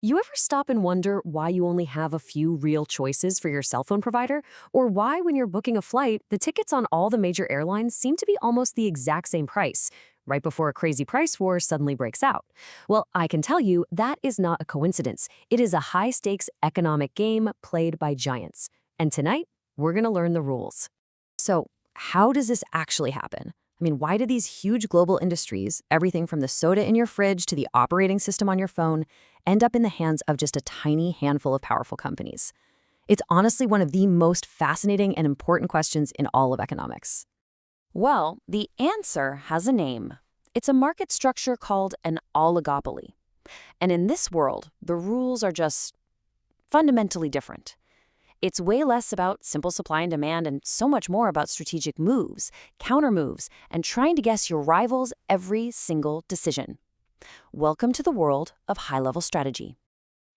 You ever stop and wonder why you only have a few real choices for your cell phone provider? Or why, when you're booking a flight, the tickets on all the major airlines seem to be almost the exact same price, right before a crazy price war suddenly breaks out? Well, I can tell you that is not a coincidence. It is a high stakes economic game played by giants. And tonight, we're going to learn the rules. So, how does this actually happen? Why do these huge global industries, everything from the soda in your fridge to the operating system on your phone, end up in the hands of just a tiny handful of powerful companies? It's honestly one of the most fascinating and important questions in all of economics. Well, the answer has a name. It's a market structure called an oligopoly. And in this world, the rules are just fundamentally different. It's way less about simple supply and demand and so much more about strategic moves, counter moves, and trying to guess your rival's every single decision. Welcome to the world of high-level strategy.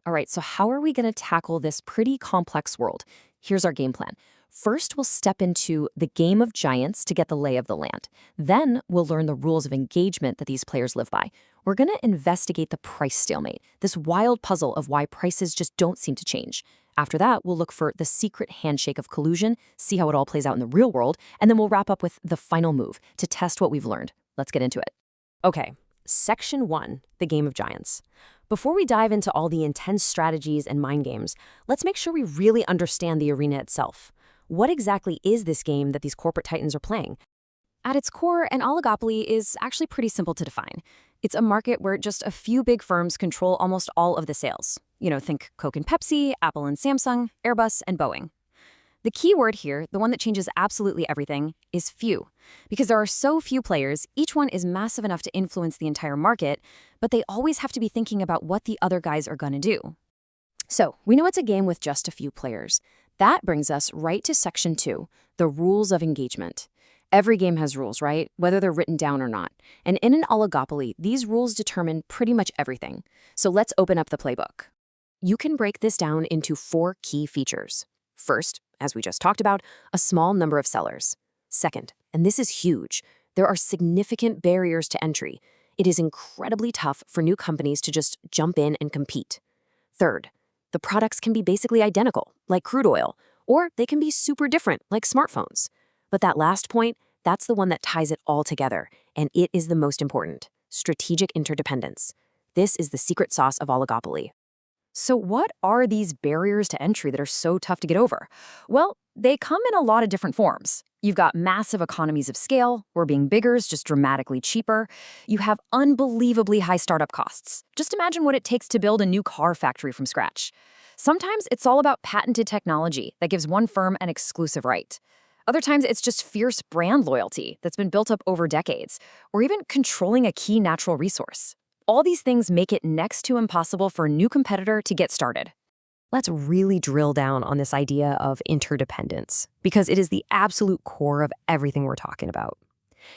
All right, so how are we going to tackle this pretty complex world? Here's our game plan. First, we'll step into the game of giants to get the lay of the land. Then, we'll learn the rules of engagement that these players live by. We're going to investigate the price stalemate, this wild puzzle of why prices just don't seem to change. After that, we'll look for the secret handshake of collusion, see how it all plays out in the real world, and then we'll wrap up with the final move to test what we've learned. Let's get into it. Okay, Section 1, the game of giants. Before we dive into all the intense strategies and mind games, let's make sure we really understand the arena itself. What exactly is this game that these corporate titans are playing? At its core, an oligopoly is actually pretty simple to define. It's a market where just a few big firms control almost all of the sales. Think Coke and Pepsi, Apple and Samsung, Airbus and Boeing. The key word here, the one that changes absolutely everything, is few. Because there are so few players, each one is massive enough to influence the entire market, but they always have to be thinking about what the other guys are going to do. So, we know it's a game with just a few players. That brings us right to Section 2, the rules of engagement. Every game has rules, right? Whether they're written down or not. And in an oligopoly, these rules determine pretty much everything. So let's open up the playbook. You can break this down into 4 key features. First, as we just talked about, a small number of sellers. Second, and this is huge, there are significant barriers to entry. It is incredibly tough for new companies to just jump in and compete. Third, the products can be basically identical, like crude oil, or they can be super different, like smartphones. But that last point, that's the one that ties it all together, and it is the most important: strategic interdependence. This is the secret sauce of oligopoly. So what are these barriers to entry that are so tough to get over? Well, they come in a lot of different forms. You've got massive economies of scale, where being bigger is just dramatically cheaper. You have unbelievably high startup costs. Just imagine what it takes to build a new car factory from scratch. Sometimes it's all about patented technology that gives one firm an exclusive right. Other times it's just fierce brand loyalty that's been built up over decades, or even controlling a key natural resource. All these things make it next to impossible for a new competitor to get started. Let's really drill down on this idea of interdependence, because it is the absolute core of everything we're talking about.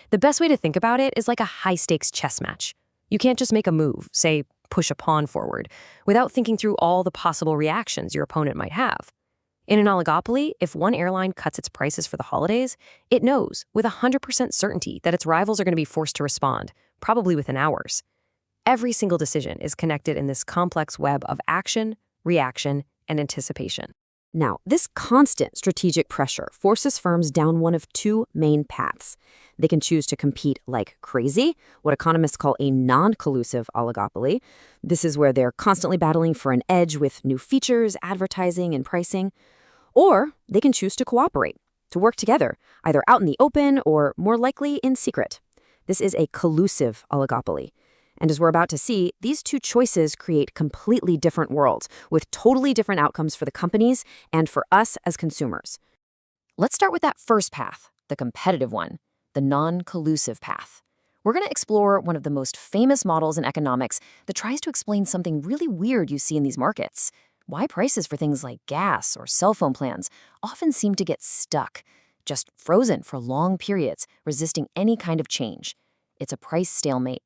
The best way to think about it is like a high-stakes chess match. You can't just make a move, say push a pawn forward, without thinking through all the possible reactions your opponent might have. In an oligopoly, if one airline cuts its prices for the holidays, it knows with 100% certainty that its rivals are going to be forced to respond, probably within hours. Every single decision is connected in this complex web of action, reaction, and anticipation. Now, this constant strategic pressure forces firms down one of 2 main paths. They can choose to compete like crazy, what economists call a non-collusive oligopoly. This is where they're constantly battling for an edge with new features, advertising, and pricing. Or they can choose to cooperate, to work together, either out in the open or, more likely, in secret. This is a collusive oligopoly. And as we're about to see, these 2 choices create completely different worlds with totally different outcomes for the companies and for us as consumers. Let's start with that first path, the competitive one, the non-collusive path. We're going to explore one of the most famous models in economics that tries to explain something really weird you see in these markets. Why prices for things like gas or cell phone plans often seem to get stuck, just frozen for long periods, resisting any kind of change. It's a price stalemate.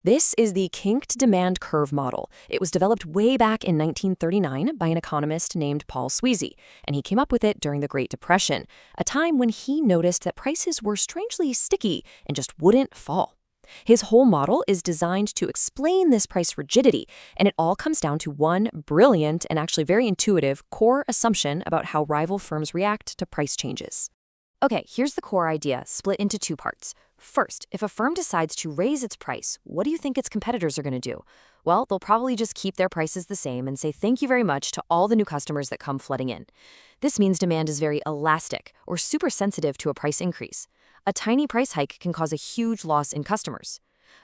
This is the Kinked demand curve model. It was developed way back in 1939 by an economist named Paul Sweezy, and he came up with it during the Great Depression, a time when he noticed that prices were strangely sticky and just wouldn't fall. His whole model is designed to explain this price rigidity, and it all comes down to one brilliant and actually very intuitive core assumption about how rival firms react to price changes. Okay, here's the core idea, split into two parts. First, if a firm decides to raise its price, what do you think its competitors are going to do? Well, they'll probably just keep their prices the same and say thank you very much to all the new customers that come flooding in. This means demand is very elastic or super sensitive to a price increase. A tiny price hike can cause a huge loss in customers.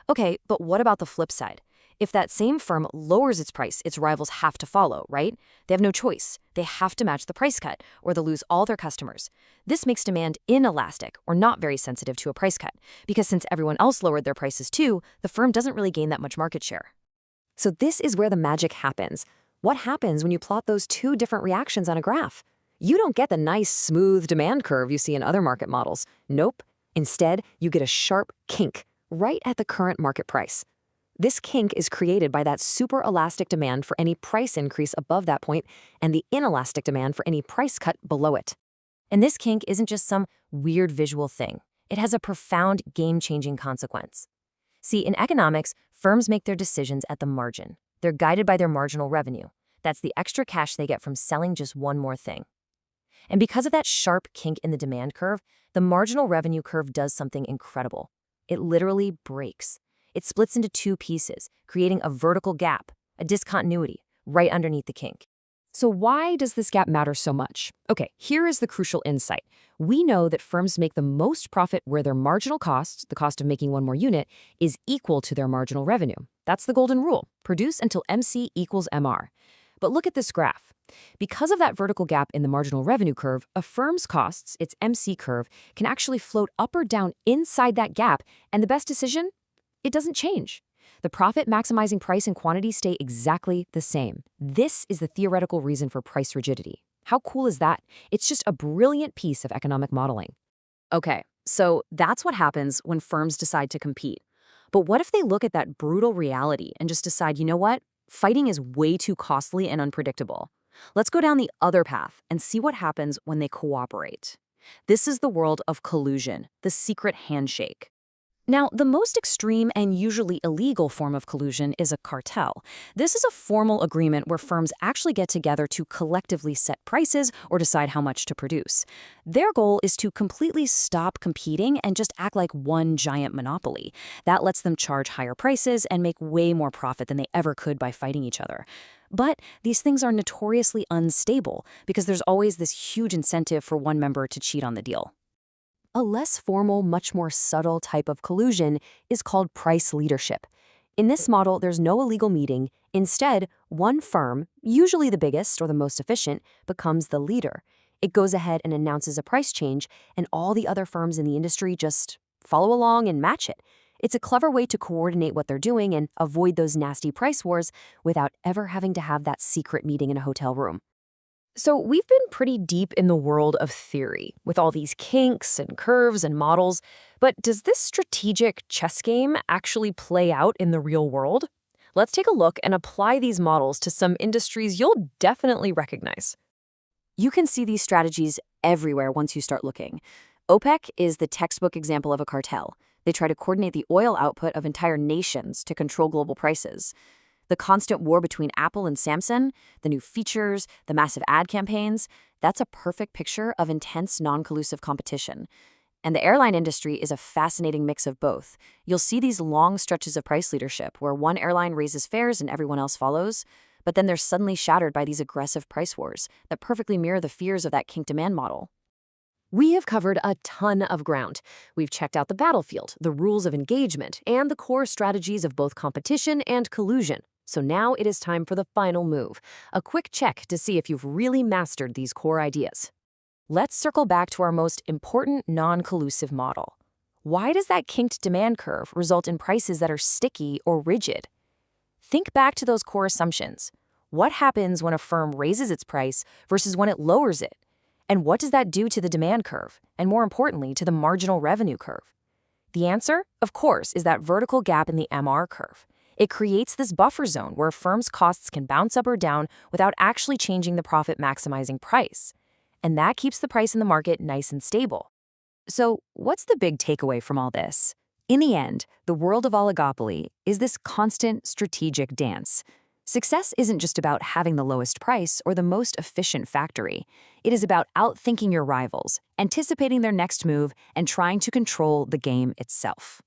Okay, but what about the flip side? If that same firm lowers its price, its rivals have to follow, right? They have no choice. They have to match the price cut, or they'll lose all their customers. This makes demand inelastic, or not very sensitive to a price cut, because since everyone else lowered their prices too, the firm doesn't really gain that much market share. So this is where the magic happens. What happens when you plot those two different reactions on a graph? You don't get the nice, smooth demand curve you see in other market models. Nope. Instead, you get a sharp kink right at the current market price. This kink is created by that super elastic demand for any price increase above that point and the inelastic demand for any price cut below it. And this kink isn't just some weird visual thing. It has a profound game-changing consequence. See, in economics, firms make their decisions at the margin. They're guided by their marginal revenue. That's the extra cash they get from selling just one more thing. And because of that sharp kink in the demand curve, the marginal revenue curve does something incredible. It literally breaks. It splits into two pieces, creating a vertical gap, a discontinuity, right underneath the kink. So why does this gap matter so much? Okay, here is the crucial insight. We know that firms make the most profit where their marginal cost, the cost of making one more unit, is equal to their marginal revenue. That's the golden rule. Produce until MC equals MR. But look at this graph. Because of that vertical gap in the marginal revenue curve, a firm's costs, its MC curve, can actually float up or down inside that gap, and the best decision? It doesn't change. The profit-maximizing price and quantity stay exactly the same. This is the theoretical reason for price rigidity. How cool is that? It's just a brilliant piece of economic modeling. Okay, so that's what happens when firms decide to compete. But what if they look at that brutal reality and just decide, you know what? Fighting is way too costly and unpredictable. Let's go down the other path and see what happens when they cooperate. This is the world of collusion, the secret handshake. Now, the most extreme and usually illegal form of collusion is a cartel. This is a formal agreement where firms actually get together to collectively set prices or decide how much to produce. Their goal is to completely stop competing and just act like one giant monopoly. That lets them charge higher prices and make way more profit than they ever could by fighting each other. But these things are notoriously unstable because there's always this huge incentive for one member to cheat on the deal. A less formal, much more subtle type of collusion is called price leadership. In this model, there's no illegal meeting. Instead, one firm, usually the biggest or the most efficient, becomes the leader. It goes ahead and announces a price change, and all the other firms in the industry just follow along and match it. It's a clever way to coordinate what they're doing and avoid those nasty price wars without ever having to have that secret meeting in a hotel room. So we've been pretty deep in the world of theory, with all these kinks and curves and models, but does this strategic chess game actually play out in the real world? Let's take a look and apply these models to some industries you'll definitely recognize. You can see these strategies everywhere once you start looking. OPEC is the textbook example of a cartel. They try to coordinate the oil output of entire nations to control global prices. The constant war between Apple and Samsung, the new features, the massive ad campaigns, that's a perfect picture of intense non-collusive competition. And the airline industry is a fascinating mix of both. You'll see these long stretches of price leadership where one airline raises fares and everyone else follows, but then they're suddenly shattered by these aggressive price wars that perfectly mirror the fears of that kinked demand model. We have covered a ton of ground. We've checked out the battlefield, the rules of engagement, and the core strategies of both competition and collusion. So now it is time for the final move, a quick check to see if you've really mastered these core ideas. Let's circle back to our most important non-collusive model. Why does that kinked demand curve result in prices that are sticky or rigid? Think back to those core assumptions. What happens when a firm raises its price versus when it lowers it? And what does that do to the demand curve, and more importantly, to the marginal revenue curve? The answer, of course, is that vertical gap in the MR curve. It creates this buffer zone where a firm's costs can bounce up or down without actually changing the profit-maximizing price. And that keeps the price in the market nice and stable. So what's the big takeaway from all this? In the end, the world of oligopoly is this constant strategic dance. Success isn't just about having the lowest price or the most efficient factory. It is about outthinking your rivals, anticipating their next move, and trying to control the game itself.